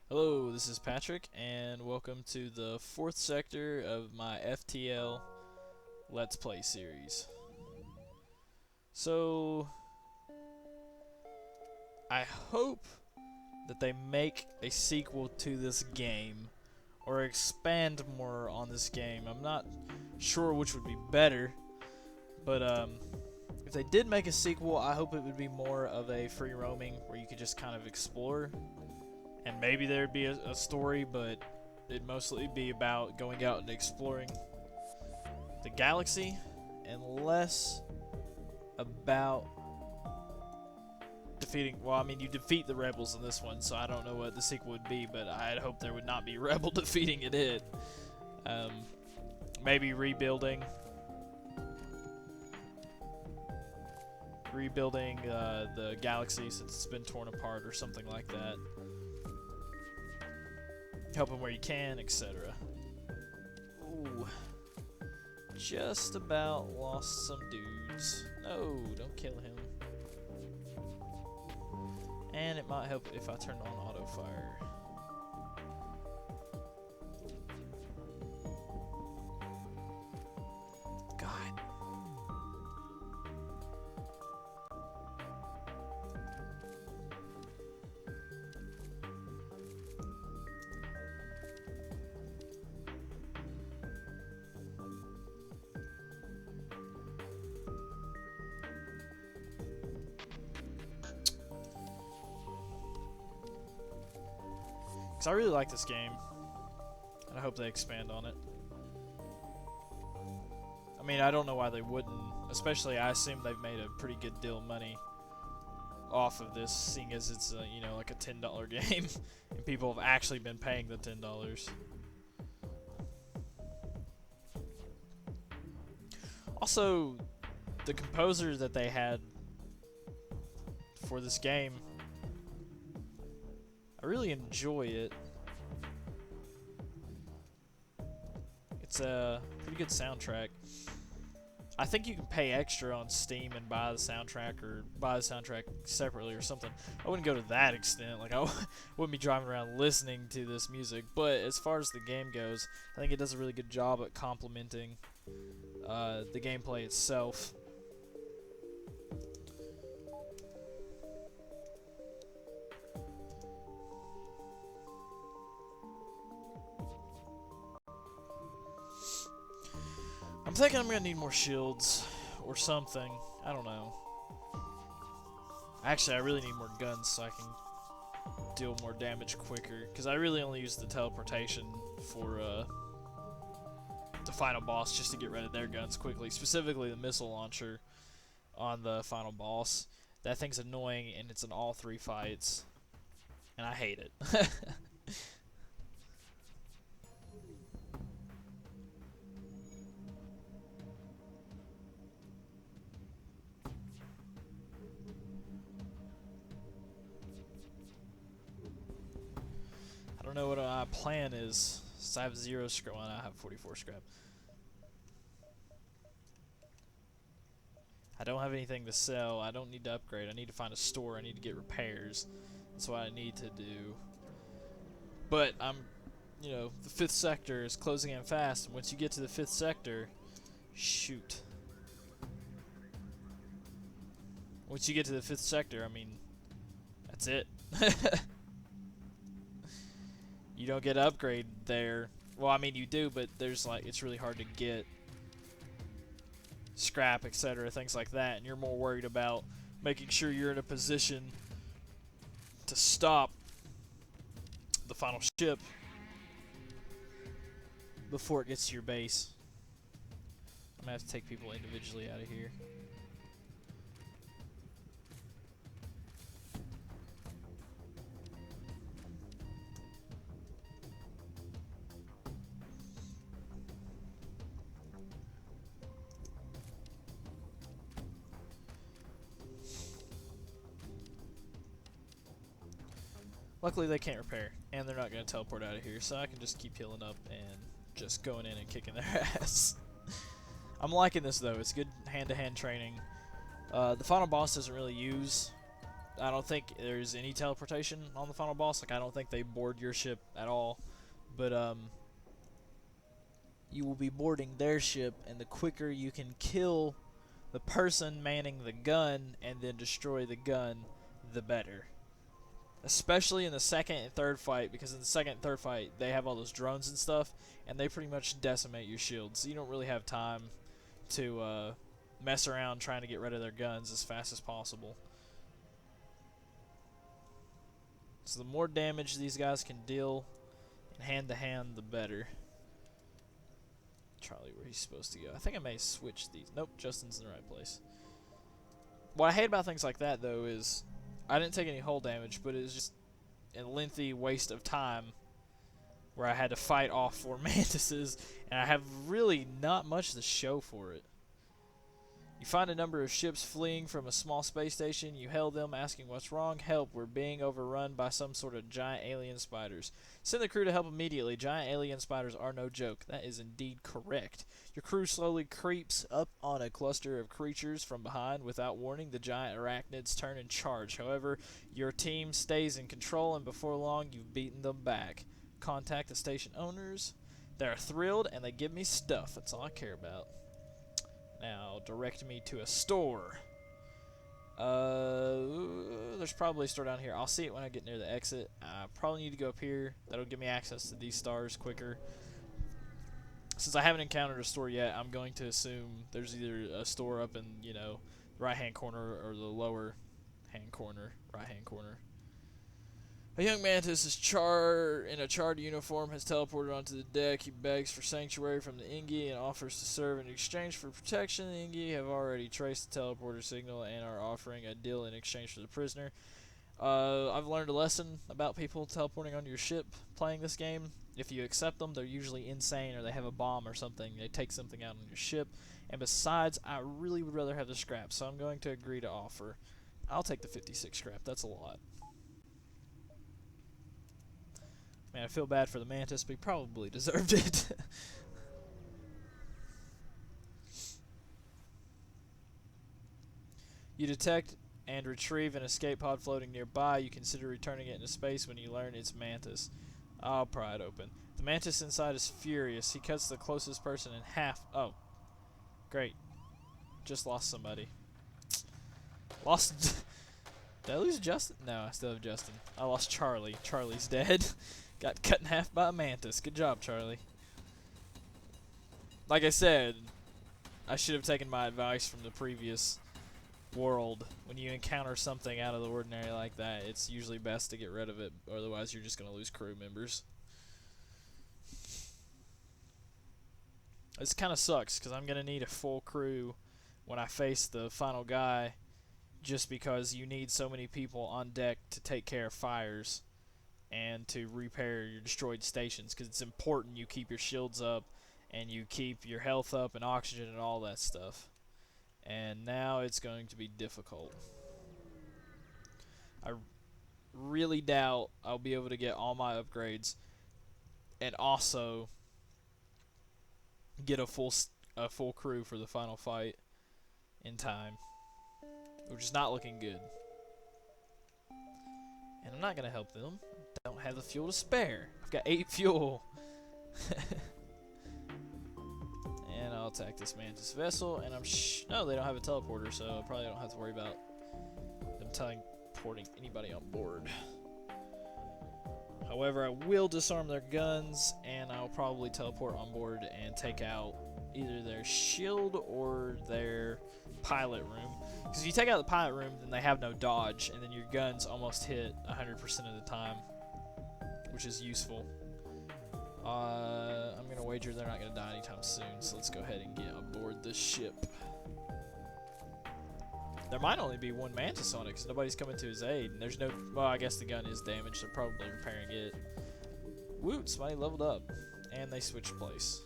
Hello, this is Patrick, and welcome to the 4th sector of my FTL Let's Play series. So, I hope that they make a sequel to this game, or expand more on this game. I'm not sure which would be better, but if they did make a sequel, I hope it would be more of a free roaming, where you could just kind of explore. And maybe there'd be a story, but it'd mostly be about going out and exploring the galaxy, and less about defeating. Well, I mean, you defeat the rebels in this one, so I don't know what the sequel would be, but I'd hope there would not be rebel defeating in it. Maybe rebuilding the galaxy since it's been torn apart or something like that. Help him where you can, etc. Ooh. Just about lost some dudes. No, don't kill him. And it might help if I turn on auto fire. God. I really like this game, and I hope they expand on it. I mean, I don't know why they wouldn't, especially I assume they've made a pretty good deal of money off of this, seeing as it's you know, like a $10 game, and people have actually been paying the $10. Also, the composer that they had for this game, I really enjoy it. It's a pretty good soundtrack. I think you can pay extra on Steam and buy the soundtrack, or buy the soundtrack separately or something. I wouldn't go to that extent. Like, I wouldn't be driving around listening to this music. But as far as the game goes, I think it does a really good job at complementing the gameplay itself. I'm thinking I'm gonna need more shields or something. I don't know. Actually, I really need more guns so I can deal more damage quicker. Because I really only use the teleportation for the final boss just to get rid of their guns quickly. Specifically the missile launcher on the final boss. That thing's annoying, and it's in all 3 fights. And I hate it. I don't know what my plan is, since I have 0 scrap. Well, I have 44 scrap. I don't have anything to sell. I don't need to upgrade. I need to find a store. I need to get repairs. That's what I need to do. But you know, the 5th sector is closing in fast. And once you get to the 5th sector, shoot. Once you get to the 5th sector, I mean, that's it. You don't get an upgrade there. Well, I mean, you do, but there's like, it's really hard to get scrap, etc., things like that, and you're more worried about making sure you're in a position to stop the final ship before it gets to your base. I'm gonna have to take people individually out of here. Luckily they can't repair, and they're not going to teleport out of here, so I can just keep healing up and just going in and kicking their ass. I'm liking this though, it's good hand-to-hand training. The final boss doesn't really use I don't think there's any teleportation on the final boss. Like, I don't think they board your ship at all. But, you will be boarding their ship, and the quicker you can kill the person manning the gun and then destroy the gun, the better. Especially in the second and third fight, because in the second and third fight, they have all those drones and stuff, and they pretty much decimate your shields. So you don't really have time to mess around trying to get rid of their guns as fast as possible. So the more damage these guys can deal in hand-to-hand, the better. Charlie, where he's supposed to go. I think I may switch these. Nope, Justin's in the right place. What I hate about things like that, though, is I didn't take any hull damage, but it was just a lengthy waste of time where I had to fight off 4 mantises, and I have really not much to show for it. You find a number of ships fleeing from a small space station. You hail them, asking what's wrong. Help, we're being overrun by some sort of giant alien spiders. Send the crew to help immediately. Giant alien spiders are no joke. That is indeed correct. Your crew slowly creeps up on a cluster of creatures from behind. Without warning, the giant arachnids turn and charge. However, your team stays in control, and before long, you've beaten them back. Contact the station owners. They're thrilled, and they give me stuff. That's all I care about. Now, direct me to a store. There's probably a store down here. I'll see it when I get near the exit. I probably need to go up here. That'll give me access to these stars quicker. Since I haven't encountered a store yet, I'm going to assume there's either a store up in, you know, the right-hand corner or the lower-hand corner, right-hand corner. A young mantis is in a charred uniform has teleported onto the deck. He begs for sanctuary from the Engi and offers to serve in exchange for protection. The Engi have already traced the teleporter signal and are offering a deal in exchange for the prisoner. I've learned a lesson about people teleporting onto your ship playing this game. If you accept them, they're usually insane or they have a bomb or something. They take something out on your ship. And besides, I really would rather have the scrap, so I'm going to agree to offer. I'll take the 56 scrap. That's a lot. Man, I feel bad for the Mantis, but he probably deserved it. You detect and retrieve an escape pod floating nearby. You consider returning it into space when you learn it's Mantis. I'll pry it open. The Mantis inside is furious. He cuts the closest person in half. Oh. Great. Just lost somebody. Lost... Did I lose Justin? No, I still have Justin. I lost Charlie. Charlie's dead. Got cut in half by a mantis. Good job, Charlie. Like I said, I should have taken my advice from the previous world. When you encounter something out of the ordinary like that, it's usually best to get rid of it, otherwise you're just going to lose crew members. This kind of sucks, because I'm going to need a full crew when I face the final guy, just because you need so many people on deck to take care of fires and to repair your destroyed stations, because it's important you keep your shields up and you keep your health up and oxygen and all that stuff. And now it's going to be difficult. I really doubt I'll be able to get all my upgrades and also get a full crew for the final fight in time, which is not looking good. And I'm not going to help them. I don't have the fuel to spare. I've got 8 fuel. And I'll attack this Mantis vessel, and no, they don't have a teleporter, so I probably don't have to worry about them teleporting anybody on board. However, I will disarm their guns, and I'll probably teleport on board and take out either their shield or their pilot room. Because if you take out the pilot room, then they have no dodge, and then your guns almost hit 100% of the time, which is useful. I'm going to wager they're not going to die anytime soon, so let's go ahead and get aboard this ship. There might only be one Mantis on it, because nobody's coming to his aid, and there's no... Well, I guess the gun is damaged, they're probably repairing it. Woot, somebody leveled up, and they switched place.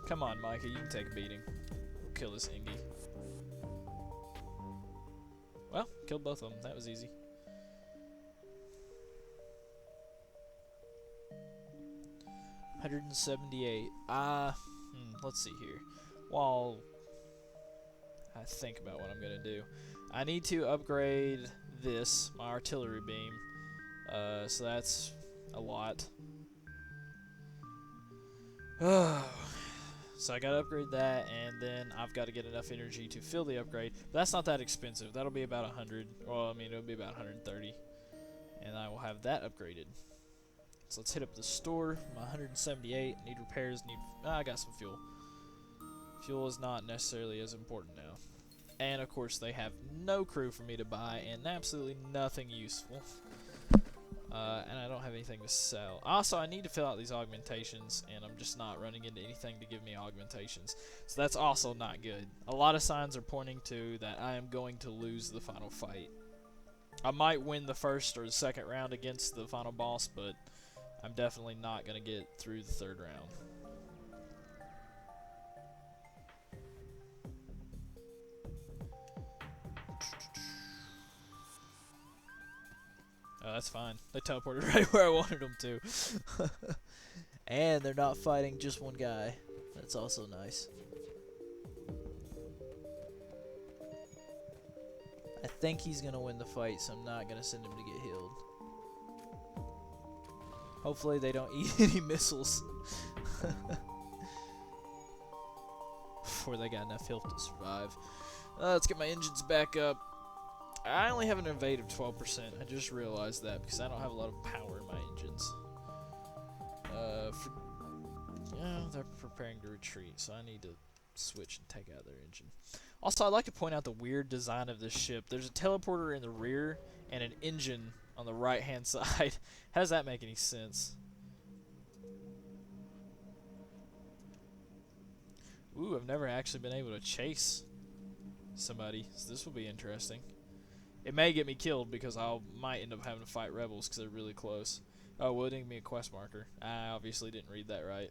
Come on, Micah, you can take a beating. We'll kill this Engi. Well, killed both of them, that was easy. $178. Let's see here. Well, I think about what I'm gonna do. I need to upgrade this, my artillery beam. So that's a lot. So I gotta upgrade that, and then I've got to get enough energy to fill the upgrade. But that's not that expensive. That'll be about 100. Well, I mean, it'll be about 130, and I will have that upgraded. So let's hit up the store. My 178. Need repairs. I got some fuel. Fuel is not necessarily as important now. And of course, they have no crew for me to buy, and absolutely nothing useful. And I don't have anything to sell. Also, I need to fill out these augmentations, and I'm just not running into anything to give me augmentations. So that's also not good. A lot of signs are pointing to that I am going to lose the final fight. I might win the first or the second round against the final boss, but I'm definitely not going to get through the third round. Oh, that's fine. They teleported right where I wanted them to. And they're not fighting just one guy. That's also nice. I think he's going to win the fight, so I'm not going to send him to get healed. Hopefully they don't eat any missiles. Before they got enough health to survive. Let's get my engines back up. I only have an invade of 12%. I just realized that because I don't have a lot of power in my engines. They're preparing to retreat, so I need to switch and take out their engine. Also, I'd like to point out the weird design of this ship. There's a teleporter in the rear and an engine on the right-hand side. How does that make any sense? Ooh, I've never actually been able to chase somebody, so this will be interesting. It may get me killed because I might end up having to fight rebels because they're really close. Oh, well, it didn't give me a quest marker. I obviously didn't read that right.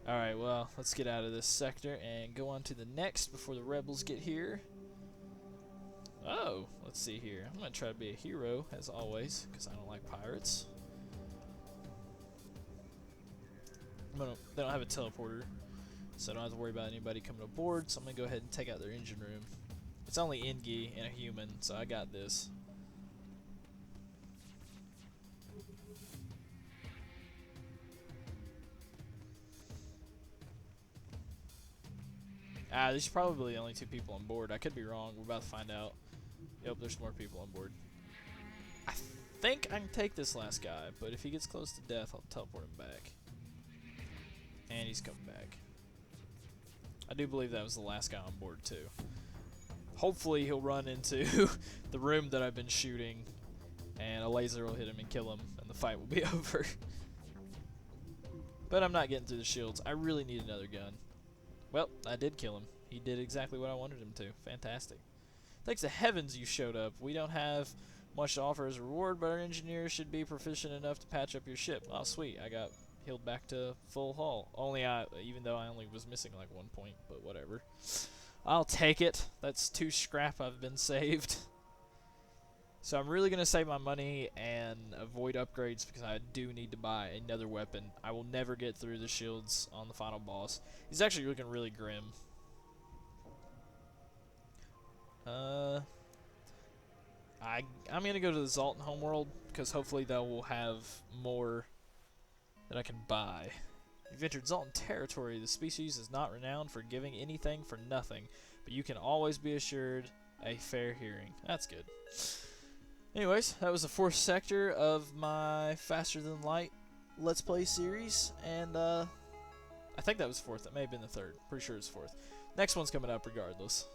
Alright, well, let's get out of this sector and go on to the next before the rebels get here. Oh, let's see here. I'm going to try to be a hero, as always, because I don't like pirates. They don't have a teleporter, so I don't have to worry about anybody coming aboard, so I'm going to go ahead and take out their engine room. It's only Engi and a human, so I got this. There's probably only 2 people on board. I could be wrong. We're about to find out. Yep, there's more people on board. I think I can take this last guy, but if he gets close to death, I'll teleport him back. And he's coming back. I do believe that was the last guy on board, too. Hopefully he'll run into the room that I've been shooting, and a laser will hit him and kill him, and the fight will be over. But I'm not getting through the shields. I really need another gun. Well, I did kill him. He did exactly what I wanted him to. Fantastic. Thanks to heavens you showed up. We don't have much to offer as a reward, but our engineers should be proficient enough to patch up your ship. Oh, sweet. I got healed back to full hull. Even though I only was missing like 1 point, but whatever. I'll take it. That's 2 scrap I've been saved. So I'm really going to save my money and avoid upgrades because I do need to buy another weapon. I will never get through the shields on the final boss. He's actually looking really grim. I'm going to go to the Zoltan homeworld because hopefully they will have more that I can buy. You've entered Zoltan territory. The species is not renowned for giving anything for nothing, but you can always be assured a fair hearing. That's good. Anyways, that was the 4th sector of my Faster Than Light Let's Play series, and I think that was 4th. That may have been the 3rd. Pretty sure it's 4th. Next one's coming up regardless.